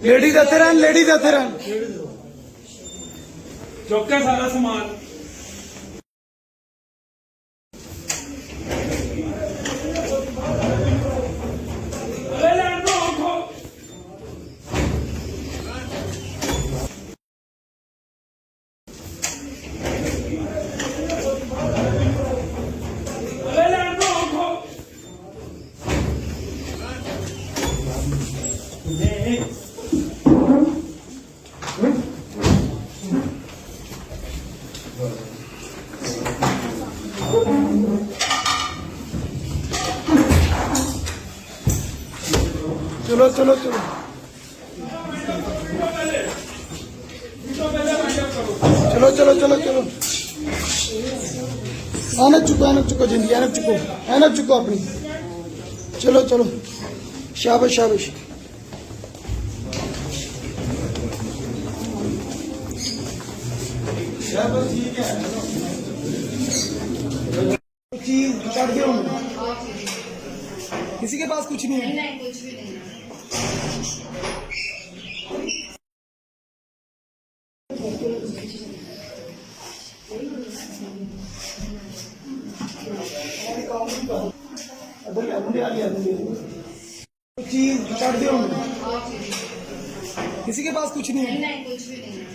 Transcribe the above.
Ladies आते रहन, ladies आते रहन। चौका सारा सामान चलो चलो चलो चलो चलो चलो चलो ऐनक चुको जिंदगी, ऐनक चुको अपनी। चलो चलो शाबाश शाबाश। चीज कर दो, किसी के पास कुछ नहीं है। नहीं, कुछ भी नहीं है। चीज कर दो, किसी के पास कुछ नहीं है। नहीं, कुछ भी नहीं है।